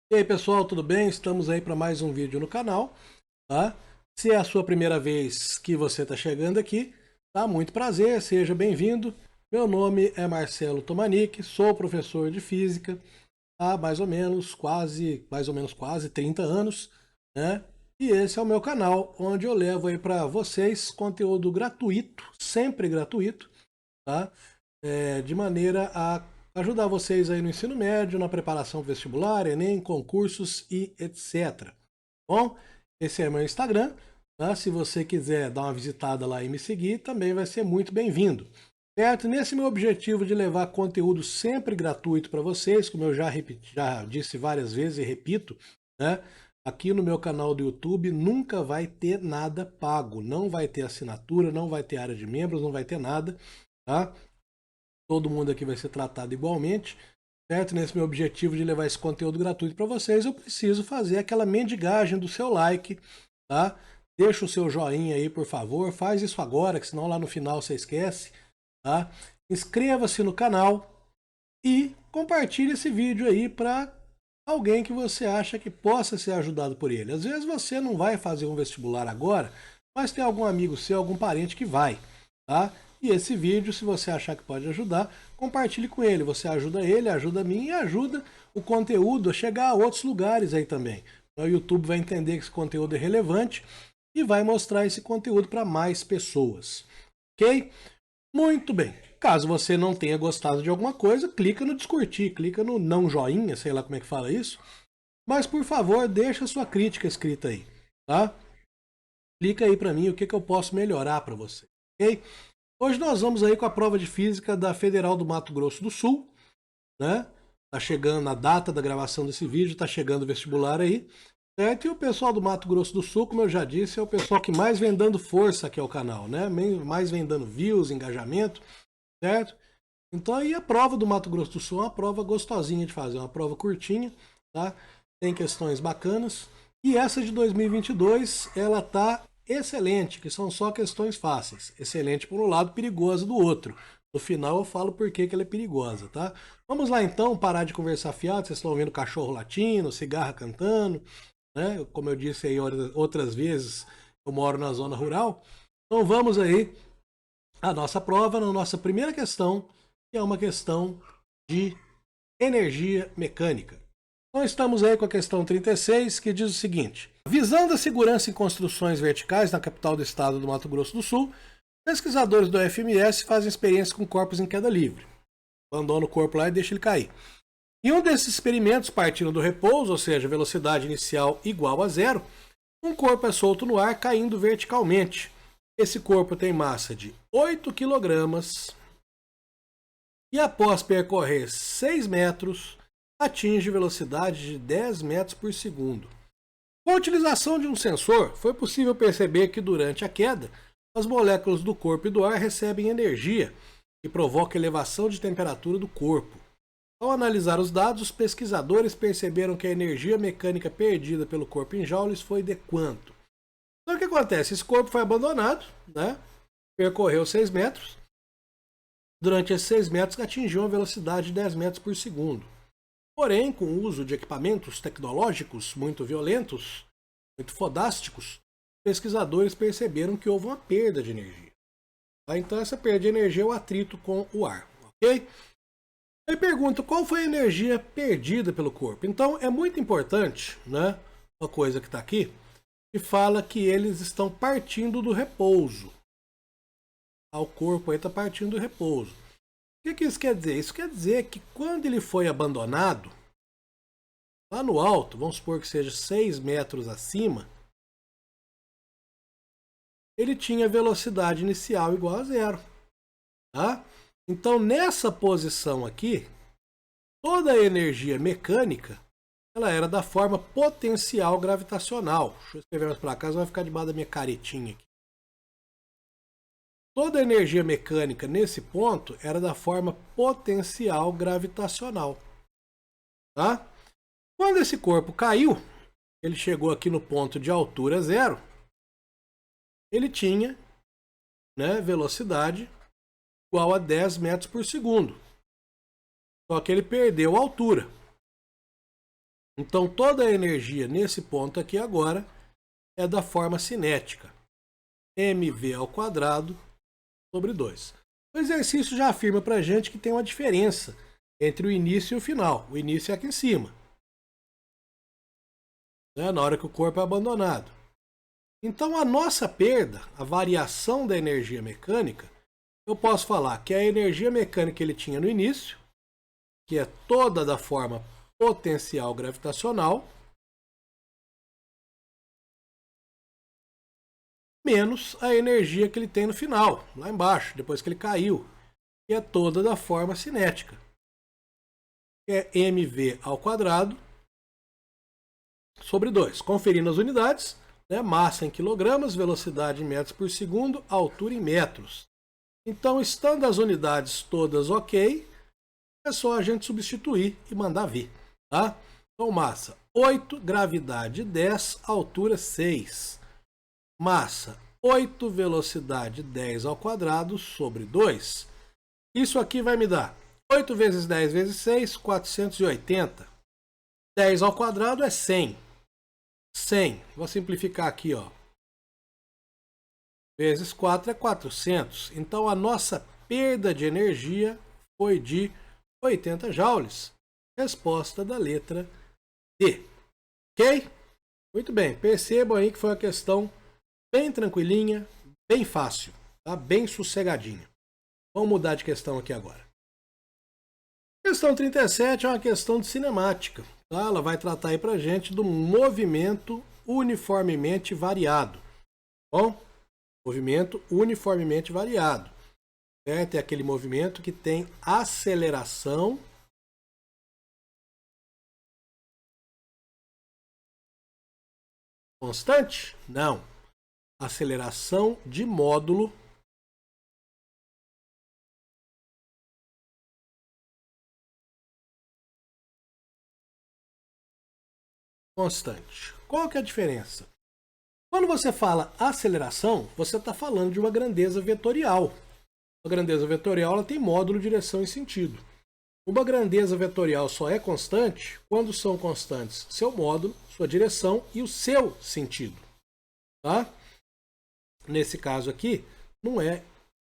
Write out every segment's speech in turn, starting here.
E aí pessoal, tudo bem? Estamos aí para mais um vídeo no canal, tá? Se é a sua primeira vez que você está chegando aqui, tá? Muito prazer, seja bem-vindo. Meu nome é Marcelo Tomanic, sou professor de física há mais ou menos quase 30 anos, né? E esse é o meu canal, onde eu levo aí para vocês conteúdo gratuito, sempre gratuito, tá? De maneira a ajudar vocês aí no ensino médio, na preparação vestibular, Enem, concursos e etc. Bom, esse é meu Instagram, tá? Se você quiser dar uma visitada lá e me seguir, também vai ser muito bem-vindo. Certo? Nesse meu objetivo de levar conteúdo sempre gratuito para vocês, como eu já disse várias vezes e repito, né? Aqui no meu canal do YouTube nunca vai ter nada pago, não vai ter assinatura, não vai ter área de membros, não vai ter nada, tá? Todo mundo aqui vai ser tratado igualmente, certo? Nesse meu objetivo de levar esse conteúdo gratuito para vocês, eu preciso fazer aquela mendigagem do seu like, tá? Deixa o seu joinha aí, por favor, faz isso agora, que senão lá no final você esquece, tá? Inscreva-se no canal e compartilhe esse vídeo aí para alguém que você acha que possa ser ajudado por ele. Às vezes você não vai fazer um vestibular agora, mas tem algum amigo seu, algum parente que vai, tá? E esse vídeo, se você achar que pode ajudar, compartilhe com ele. Você ajuda ele, ajuda a mim e ajuda o conteúdo a chegar a outros lugares aí também. Então, o YouTube vai entender que esse conteúdo é relevante e vai mostrar esse conteúdo para mais pessoas. Ok? Muito bem. Caso você não tenha gostado de alguma coisa, clica no descurtir, clica no não joinha, sei lá como é que fala isso. Mas, por favor, deixa a sua crítica escrita aí, tá? Explica aí para mim o que eu posso melhorar para você, ok? Hoje nós vamos aí com a prova de física da Federal do Mato Grosso do Sul, né? Tá chegando a data da gravação desse vídeo, tá chegando o vestibular aí, certo? E o pessoal do Mato Grosso do Sul, como eu já disse, é o pessoal que mais vem dando força aqui ao canal, né? Mais vem dando views, engajamento, certo? Então aí a prova do Mato Grosso do Sul é uma prova gostosinha de fazer, uma prova curtinha, tá? Tem questões bacanas. E essa de 2022, ela tá excelente, que são só questões fáceis. Excelente por um lado, perigosa do outro. No final eu falo por que ela é perigosa, tá? Vamos lá então, parar de conversar fiado, vocês estão ouvindo cachorro latindo, cigarra cantando, né? Como eu disse aí outras vezes, eu moro na zona rural. Então vamos aí à nossa prova, na nossa primeira questão, que é uma questão de energia mecânica. Então estamos aí com a questão 36, que diz o seguinte: visando a segurança em construções verticais na capital do estado do Mato Grosso do Sul, pesquisadores do FMS fazem experiência com corpos em queda livre. Abandona o corpo lá e deixa ele cair. Em um desses experimentos, partindo do repouso, ou seja, velocidade inicial igual a zero, um corpo é solto no ar caindo verticalmente. Esse corpo tem massa de 8 kg e após percorrer 6 metros, atinge velocidade de 10 metros por segundo. Com a utilização de um sensor, foi possível perceber que durante a queda, as moléculas do corpo e do ar recebem energia, que provoca elevação de temperatura do corpo. Ao analisar os dados, os pesquisadores perceberam que a energia mecânica perdida pelo corpo em joules foi de quanto? Então o que acontece? Esse corpo foi abandonado, né? Percorreu 6 metros. Durante esses 6 metros atingiu uma velocidade de 10 metros por segundo. Porém, com o uso de equipamentos tecnológicos muito violentos, muito fodásticos, pesquisadores perceberam que houve uma perda de energia. Então essa perda de energia é o atrito com o ar, ok? Aí pergunta, qual foi a energia perdida pelo corpo? Então é muito importante, né, uma coisa que está aqui, que fala que eles estão partindo do repouso. O corpo aí está partindo do repouso. O que isso quer dizer? Isso quer dizer que quando ele foi abandonado, lá no alto, vamos supor que seja 6 metros acima, ele tinha velocidade inicial igual a zero. Tá? Então nessa posição aqui, toda a energia mecânica ela era da forma potencial gravitacional. Deixa eu escrever mais para cá, vai ficar debaixo da minha caretinha aqui. Toda a energia mecânica nesse ponto era da forma potencial gravitacional. Tá? Quando esse corpo caiu, ele chegou aqui no ponto de altura zero, ele tinha, né, velocidade igual a 10 metros por segundo. Só que ele perdeu a altura. Então toda a energia nesse ponto aqui agora é da forma cinética. mv ao quadrado sobre 2. O exercício já afirma para a gente que tem uma diferença entre o início e o final. O início é aqui em cima, né, na hora que o corpo é abandonado. Então a nossa perda, a variação da energia mecânica, eu posso falar que a energia mecânica que ele tinha no início, que é toda da forma potencial gravitacional, menos a energia que ele tem no final, lá embaixo, depois que ele caiu, que é toda da forma cinética, que é mv ao quadrado sobre 2. Conferindo as unidades, né, massa em quilogramas, velocidade em metros por segundo, altura em metros. Então, estando as unidades todas ok, é só a gente substituir e mandar vir. Tá? Então, massa 8, gravidade 10, altura 6. Massa 8, velocidade 10 ao quadrado sobre 2. Isso aqui vai me dar 8 vezes 10 vezes 6, 480. 10 ao quadrado é 100. 100, vou simplificar aqui, ó. Vezes 4 é 400. Então a nossa perda de energia foi de 80 joules. Resposta da letra D. Ok? Muito bem, percebam aí que foi uma questão bem tranquilinha, bem fácil, tá? Bem sossegadinha. Vamos mudar de questão aqui agora. Questão 37 é uma questão de cinemática. Tá? Ela vai tratar aí pra gente do movimento uniformemente variado. Bom? Movimento uniformemente variado. Certo? É aquele movimento que tem aceleração constante? Não. Aceleração de módulo constante. Qual que é a diferença? Quando você fala aceleração, você está falando de uma grandeza vetorial. A grandeza vetorial ela tem módulo, direção e sentido. Uma grandeza vetorial só é constante quando são constantes seu módulo, sua direção e o seu sentido. Tá? Nesse caso aqui, não é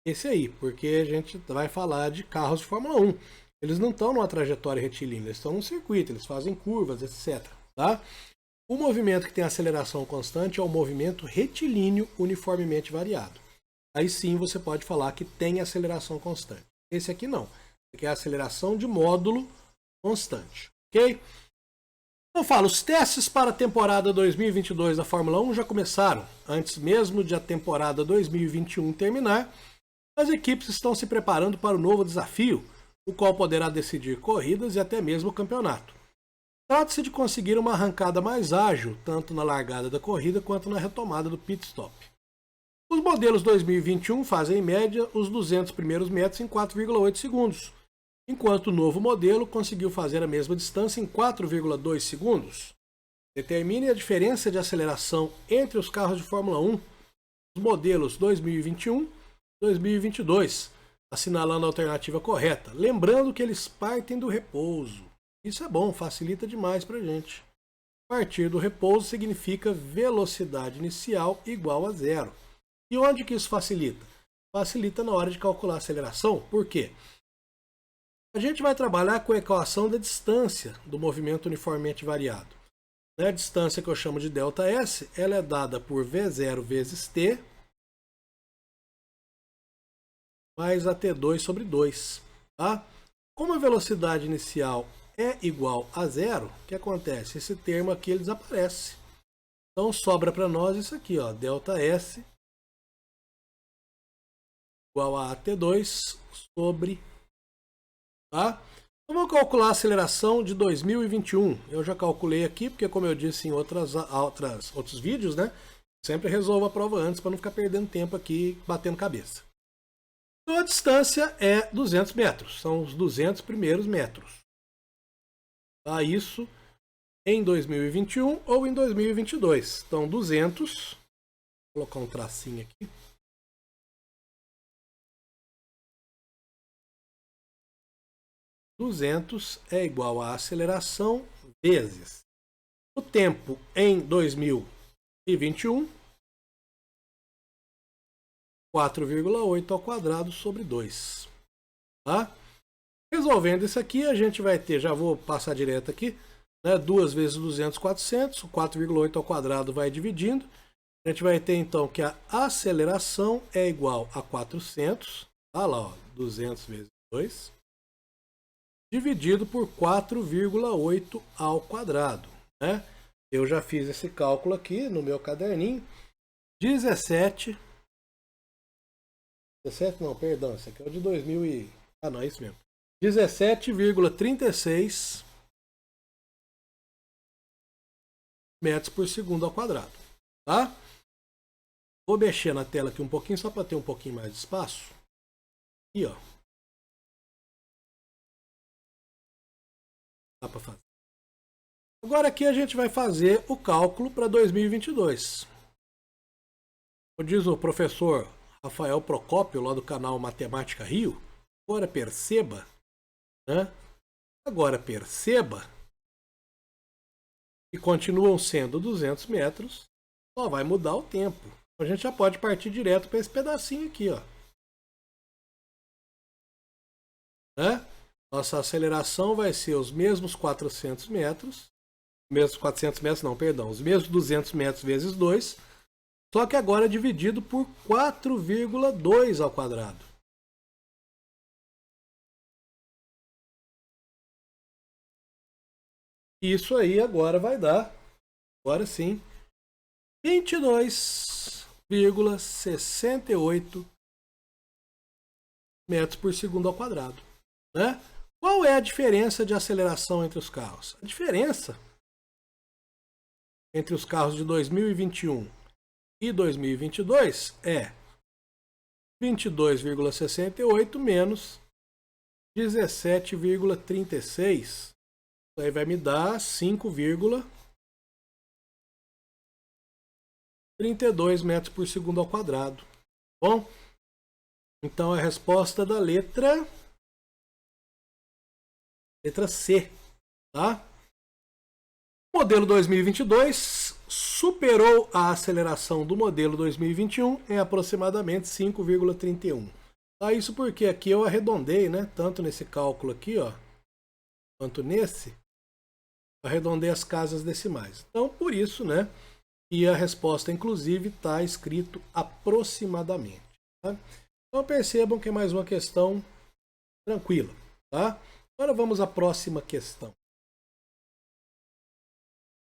esse aí, porque a gente vai falar de carros de Fórmula 1. Eles não estão numa trajetória retilínea, eles estão num circuito, eles fazem curvas, etc. Tá? O movimento que tem aceleração constante é o movimento retilíneo uniformemente variado. Aí sim você pode falar que tem aceleração constante. Esse aqui não. Esse aqui é a aceleração de módulo constante. Ok? Então falo, os testes para a temporada 2022 da Fórmula 1 já começaram. Antes mesmo de a temporada 2021 terminar, as equipes estão se preparando para o novo desafio, o qual poderá decidir corridas e até mesmo o campeonato. Trata-se de conseguir uma arrancada mais ágil, tanto na largada da corrida quanto na retomada do pit stop. Os modelos 2021 fazem em média os 200 primeiros metros em 4,8 segundos, enquanto o novo modelo conseguiu fazer a mesma distância em 4,2 segundos. Determine a diferença de aceleração entre os carros de Fórmula 1, os modelos 2021 e 2022, assinalando a alternativa correta, lembrando que eles partem do repouso. Isso é bom, facilita demais para a gente. Partir do repouso significa velocidade inicial igual a zero. E onde que isso facilita? Facilita na hora de calcular a aceleração. Por quê? A gente vai trabalhar com a equação da distância do movimento uniformemente variado. A distância que eu chamo de ΔS, ela é dada por V0 vezes T mais a T2 sobre 2. Tá? Como a velocidade inicial é igual a zero, o que acontece? Esse termo aqui ele desaparece. Então sobra para nós isso aqui, ó, ΔS igual a T2 sobre... Tá? Então vou calcular a aceleração de 2021. Eu já calculei aqui, porque como eu disse em outros vídeos, né? Sempre resolvo a prova antes para não ficar perdendo tempo aqui batendo cabeça. Então a distância é 200 metros, são os 200 primeiros metros. Tá? Isso em 2021 ou em 2022. Então 200, vou colocar um tracinho aqui. 200 é igual a aceleração vezes O tempo em 2021, 4,8 ao quadrado sobre 2. Tá? Resolvendo isso aqui, a gente vai ter, já vou passar direto aqui, né, 2 vezes 200, 400, o 4,8 ao quadrado vai dividindo. A gente vai ter então que a aceleração é igual a 400, tá lá, ó, 200 vezes 2, dividido por 4,8 ao quadrado. Né? Eu já fiz esse cálculo aqui no meu caderninho. 17 não, perdão, esse aqui é o de 2000 e... Ah, não, é isso mesmo. 17,36 metros por segundo ao quadrado. Tá? Vou mexer na tela aqui um pouquinho, só para ter um pouquinho mais de espaço. Aqui, ó. Dá para fazer. Agora aqui a gente vai fazer o cálculo para 2022. Como diz o professor Rafael Procópio, lá do canal Matemática Rio, agora perceba, né? Agora perceba que continuam sendo 200 metros, só vai mudar o tempo. A gente já pode partir direto para esse pedacinho aqui, ó. Né? Nossa aceleração vai ser os mesmos 400 metros, mesmos 400 metros não, perdão, os mesmos 200 metros vezes 2, só que agora dividido por 4,2 ao quadrado. Isso aí agora vai dar, agora sim, 22,68 metros por segundo ao quadrado. Né? Qual é a diferença de aceleração entre os carros? A diferença entre os carros de 2021 e 2022 é 22,68 menos 17,36. Isso aí vai me dar 5,32 metros por segundo ao quadrado. Bom, então a resposta da letra C, tá? O modelo 2022 superou a aceleração do modelo 2021 em aproximadamente 5,31. Tá? Isso porque aqui eu arredondei, né? Tanto nesse cálculo aqui, ó, quanto nesse, arredondei as casas decimais. Então, por isso, né? E a resposta, inclusive, está escrito aproximadamente. Tá? Então percebam que é mais uma questão tranquila. Tá? Agora vamos à próxima questão.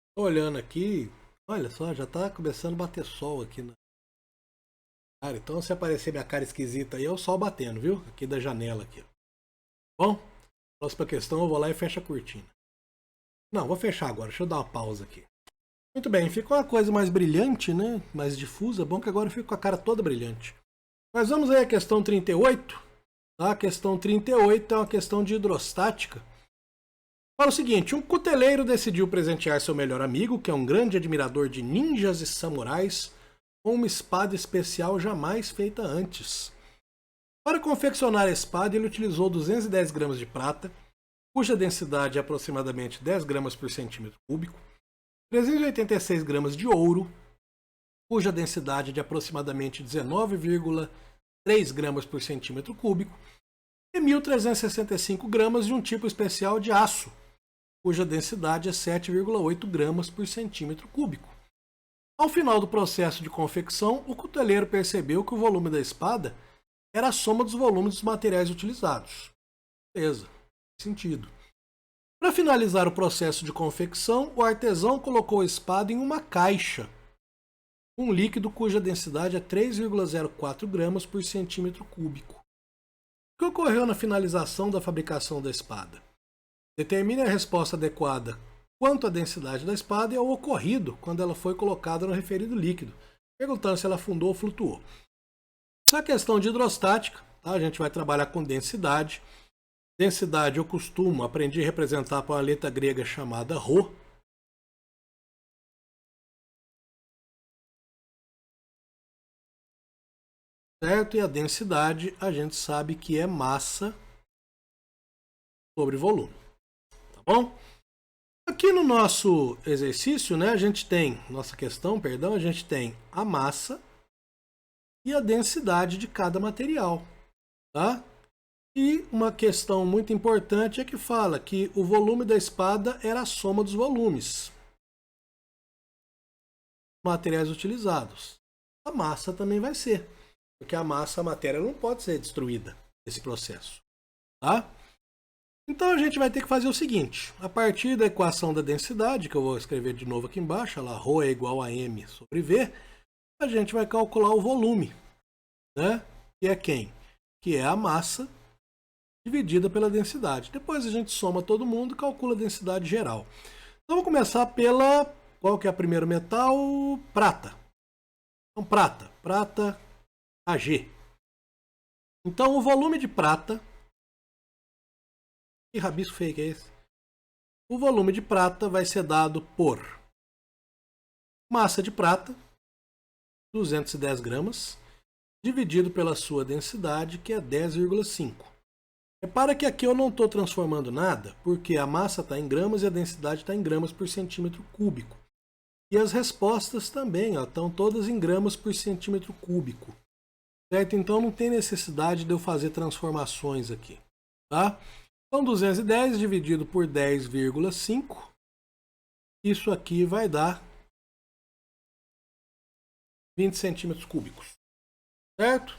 Estou olhando aqui, olha só, já está começando a bater sol aqui. Cara, então se aparecer minha cara esquisita aí, é o sol batendo, viu? Aqui da janela aqui. Bom, próxima questão, eu vou lá e fecho a cortina. Não, vou fechar agora, deixa eu dar uma pausa aqui. Muito bem, fica uma coisa mais brilhante, né? Mais difusa. Bom que agora eu fico com a cara toda brilhante. Mas vamos aí à questão 38. Tá? A questão 38 é uma questão de hidrostática. Fala o seguinte, um cuteleiro decidiu presentear seu melhor amigo, que é um grande admirador de ninjas e samurais, com uma espada especial jamais feita antes. Para confeccionar a espada, ele utilizou 210 gramas de prata, cuja densidade é aproximadamente 10 gramas por centímetro cúbico, 386 gramas de ouro, cuja densidade é de aproximadamente 19,3 gramas por centímetro cúbico, e 1.365 gramas de um tipo especial de aço, cuja densidade é 7,8 gramas por centímetro cúbico. Ao final do processo de confecção, o cuteleiro percebeu que o volume da espada era a soma dos volumes dos materiais utilizados. Beleza, faz sentido. Para finalizar o processo de confecção, o artesão colocou a espada em uma caixa, um líquido cuja densidade é 3,04 gramas por centímetro cúbico. O que ocorreu na finalização da fabricação da espada? Determine a resposta adequada quanto à densidade da espada e ao ocorrido quando ela foi colocada no referido líquido, perguntando se ela afundou ou flutuou. Essa questão de hidrostática, tá? A gente vai trabalhar com densidade. Densidade eu costumo, aprendi a representar por uma letra grega chamada ρ. Certo? E a densidade a gente sabe que é massa sobre volume. Tá bom? Aqui no nosso exercício, né, a gente tem, nossa questão, perdão, a gente tem a massa e a densidade de cada material, tá? E uma questão muito importante é que fala que o volume da espada era a soma dos volumes materiais utilizados. A massa também vai ser, porque a massa, a matéria não pode ser destruída nesse processo, tá? Então a gente vai ter que fazer o seguinte, a partir da equação da densidade, que eu vou escrever de novo aqui embaixo, lá, ρ é igual a m sobre v, a gente vai calcular o volume, né? Que é quem? Que é a massa dividida pela densidade. Depois a gente soma todo mundo e calcula a densidade geral. Então vamos começar pela... Qual que é o primeiro metal? Prata. Então prata Ag. Então o volume de prata... Que rabisco fake é esse? O volume de prata vai ser dado por massa de prata, 210 gramas, dividido pela sua densidade, que é 10,5. Repara que aqui eu não estou transformando nada, porque a massa está em gramas e a densidade está em gramas por centímetro cúbico. E as respostas também estão todas em gramas por centímetro cúbico. Certo? Então não tem necessidade de eu fazer transformações aqui. Tá? Então 210 dividido por 10,5, isso aqui vai dar 20 centímetros cúbicos. Certo?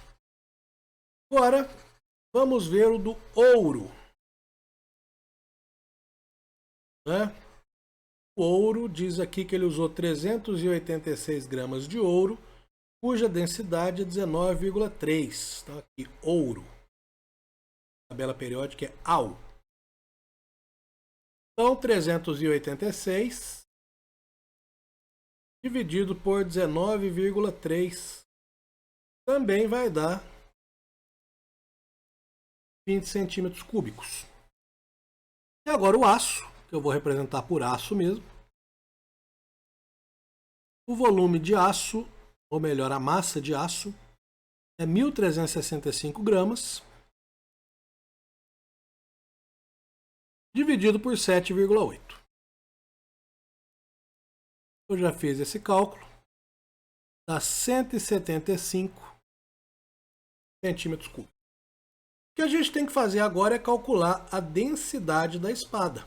Agora, vamos ver o do ouro. Né? O ouro diz aqui que ele usou 386 gramas de ouro, cuja densidade é 19,3. Então aqui, ouro. A tabela periódica é AU. Então, 386 dividido por 19,3 também vai dar 20 centímetros cúbicos. E agora o aço, que eu vou representar por aço mesmo. O volume de aço, ou melhor, a massa de aço, é 1.365 gramas, dividido por 7,8. Eu já fiz esse cálculo, dá 175 centímetros cúbicos. O que a gente tem que fazer agora é calcular a densidade da espada.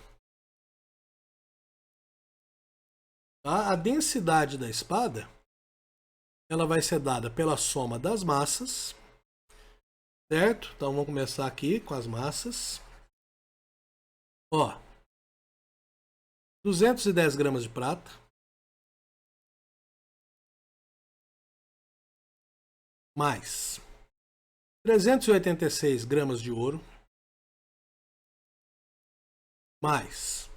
Tá? A densidade da espada, ela vai ser dada pela soma das massas, certo? Então vamos começar aqui com as massas. Ó, 210 gramas de prata, mais 386 gramas de ouro, mais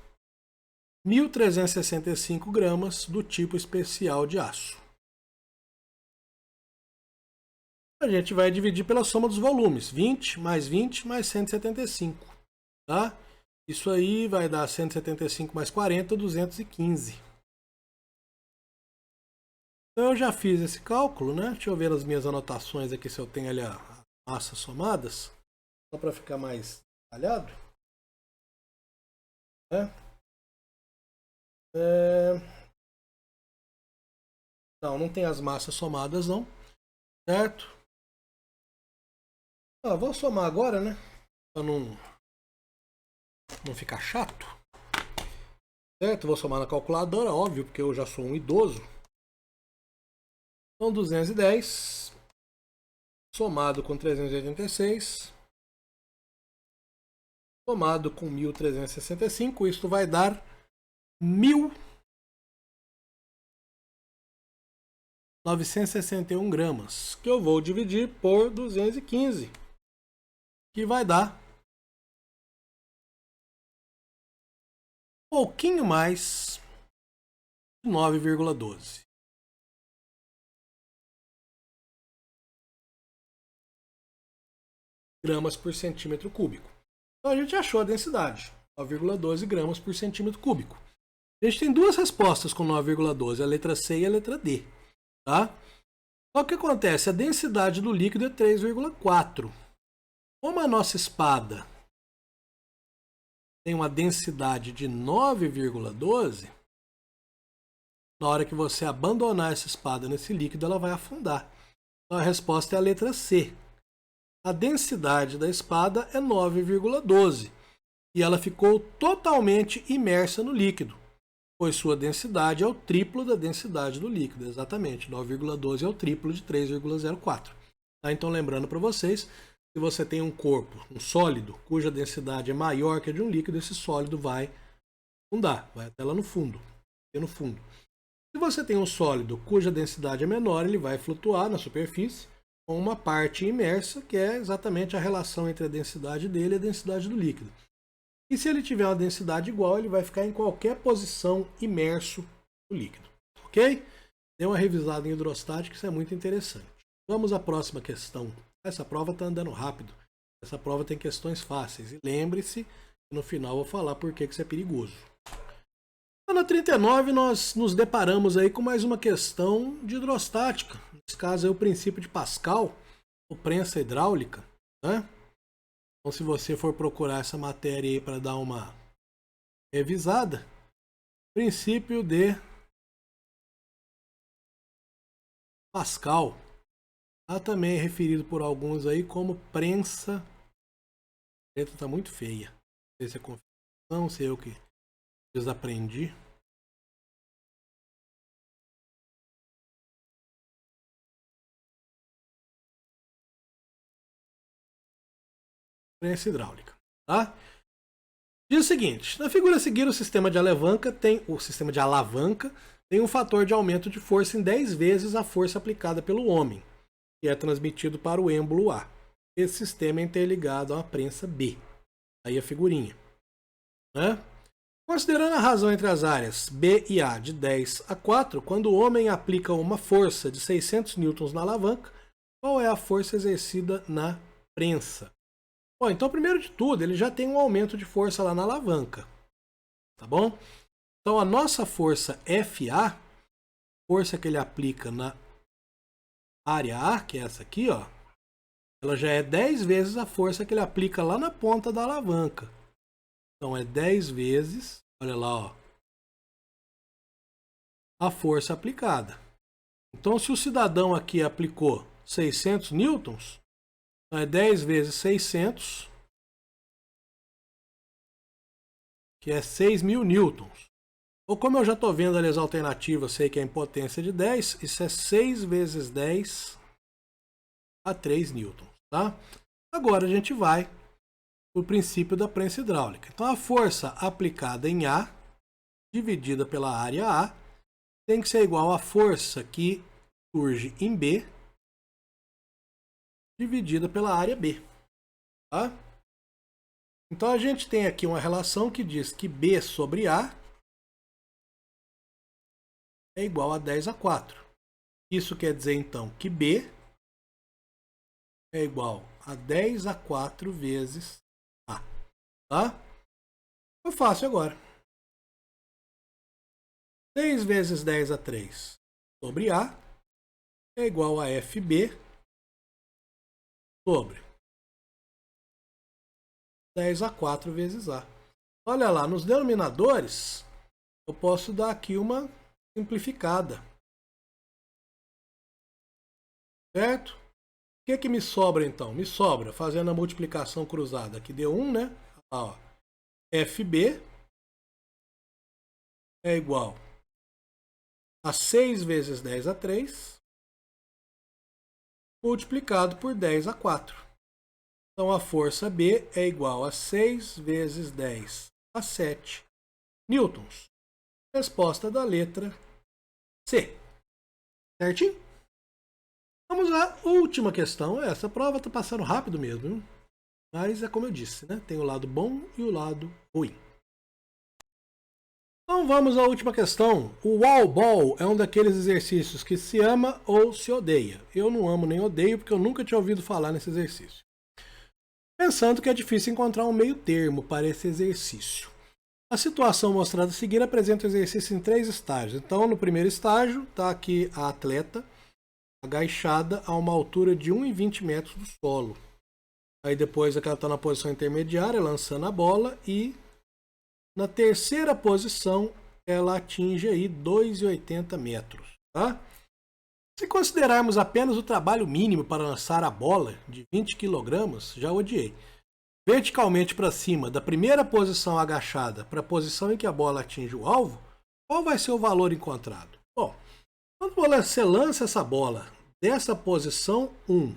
1.365 gramas do tipo especial de aço. A gente vai dividir pela soma dos volumes, 20 mais 175, tá? Isso aí vai dar 175 mais 40, 215. Então eu já fiz esse cálculo, né? Deixa eu ver as minhas anotações aqui se eu tenho ali as massas somadas, só para ficar mais detalhado. Não, não tem as massas somadas não, certo? Vou somar agora, né? Para não ficar chato. Certo? Vou somar na calculadora, óbvio, porque eu já sou um idoso. Então 210 somado com 386 somado com 1.365, isso vai dar 1.961 gramas, que eu vou dividir por 215, que vai dar um pouquinho mais de 9,12. Gramas por centímetro cúbico. Então a gente achou a densidade, 9,12 gramas por centímetro cúbico. A gente tem duas respostas com 9,12, a letra C e a letra D. Tá? Só que o que acontece? A densidade do líquido é 3,4. Como a nossa espada tem uma densidade de 9,12, na hora que você abandonar essa espada nesse líquido, ela vai afundar. Então a resposta é a letra C. A densidade da espada é 9,12 e ela ficou totalmente imersa no líquido, pois sua densidade é o triplo da densidade do líquido, exatamente. 9,12 é o triplo de 3,04. Tá? Então, lembrando para vocês, se você tem um corpo, um sólido, cuja densidade é maior que a de um líquido, esse sólido vai afundar, vai até lá no fundo. Se você tem um sólido cuja densidade é menor, ele vai flutuar na superfície com uma parte imersa, que é exatamente a relação entre a densidade dele e a densidade do líquido. E se ele tiver uma densidade igual, ele vai ficar em qualquer posição imerso no líquido. Ok? Dê uma revisada em hidrostática, isso é muito interessante. Vamos à próxima questão. Essa prova está andando rápido. Essa prova tem questões fáceis. E lembre-se que no final eu vou falar por que isso é perigoso. Na 39, nós nos deparamos aí com mais uma questão de hidrostática. Nesse caso é o princípio de Pascal, ou prensa hidráulica, né? Então, se você for procurar essa matéria aí para dar uma revisada, princípio de Pascal, também é referido por alguns aí como prensa. A letra está muito feia. Não sei se é confusão, se eu que desaprendi. Prensa hidráulica, tá? Diz o seguinte: na figura a seguir, o sistema de alavanca tem um fator de aumento de força em 10 vezes a força aplicada pelo homem, que é transmitido para o êmbolo A. Esse sistema é interligado a uma prensa B. Aí a figurinha, né? Considerando a razão entre as áreas B e A de 10 a 4, quando o homem aplica uma força de 600 newtons na alavanca, qual é a força exercida na prensa? Bom, então, primeiro de tudo, ele já tem um aumento de força lá na alavanca, tá bom? Então, a nossa força FA, força que ele aplica na área A, que é essa aqui, ó, ela já é 10 vezes a força que ele aplica lá na ponta da alavanca. Então, é 10 vezes, olha lá, ó, a força aplicada. Então, se o cidadão aqui aplicou 600 newtons, então é 10 vezes 600, que é 6.000 newtons. Ou como eu já estou vendo ali as alternativas, sei que é em potência de 10, isso é 6 vezes 10 a 3 newtons, tá? Agora a gente vai para o princípio da prensa hidráulica. Então a força aplicada em A, dividida pela área A, tem que ser igual à força que surge em B, dividida pela área B, tá? Então a gente tem aqui uma relação que diz que B sobre A é igual a 10 a 4. Isso quer dizer então que B é igual a 10 a 4 vezes A, tá? Eu faço agora. 6 vezes 10 a 3 sobre A é igual a FB sobre 10 a 4 vezes A. Olha lá, nos denominadores, eu posso dar aqui uma simplificada. Certo? O que me sobra então? Me sobra, fazendo a multiplicação cruzada, aqui deu 1, né? Ó, FB é igual a 6 vezes 10 a 3 multiplicado por 10 a 4. Então, a força B é igual a 6 vezes 10 a 7 newtons. Resposta da letra C. Certinho? Vamos à última questão. Essa prova está passando rápido mesmo, hein? Mas é como eu disse, né? Tem o lado bom e o lado ruim. Então vamos à última questão. O wall ball é um daqueles exercícios que se ama ou se odeia. Eu não amo nem odeio porque eu nunca tinha ouvido falar nesse exercício. Pensando que é difícil encontrar um meio termo para esse exercício. A situação mostrada a seguir apresenta o exercício em 3 estágios. Então, no primeiro estágio, está aqui a atleta agachada a uma altura de 1,20 metros do solo. Aí depois ela está na posição intermediária, lançando a bola e Na terceira posição, ela atinge aí 2,80 metros. Tá? Se considerarmos apenas o trabalho mínimo para lançar a bola de 20 kg, já odiei. Verticalmente para cima, da primeira posição agachada para a posição em que a bola atinge o alvo, qual vai ser o valor encontrado? Bom, quando você lança essa bola dessa posição 1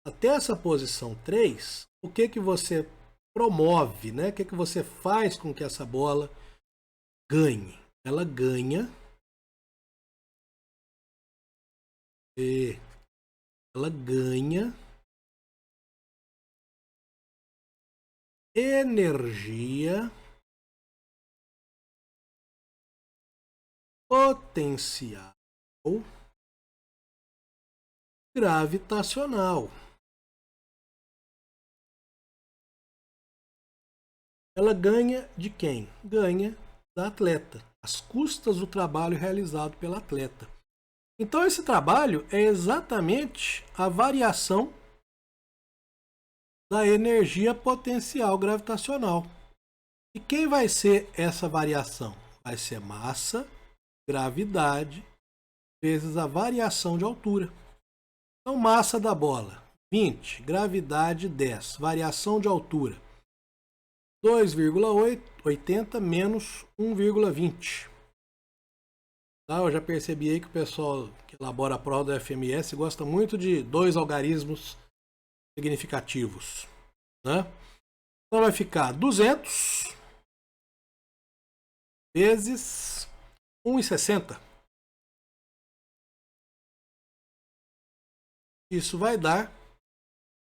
até essa posição 3, o que que você promove, né? O que que você faz com que essa bola ganhe? Ela ganha energia potencial gravitacional. Ela ganha de quem? Ganha da atleta, às custas do trabalho realizado pela atleta. Então esse trabalho é exatamente a variação da energia potencial gravitacional. E quem vai ser essa variação? Vai ser massa, gravidade, vezes a variação de altura. Então, massa da bola, 20, gravidade 10, variação de altura, 2,80 menos 1,20. Tá? Eu já percebi aí que o pessoal que elabora a prova do FMS gosta muito de dois algarismos significativos. Né? Então vai ficar 200 vezes 1,60. Isso vai dar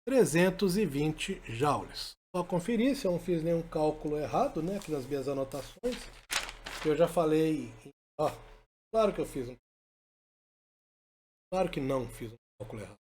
320 joules. Só conferir se eu não fiz nenhum cálculo errado, né, aqui nas minhas anotações. Eu já falei... Ó, claro que eu fiz um... Claro que não fiz um cálculo errado.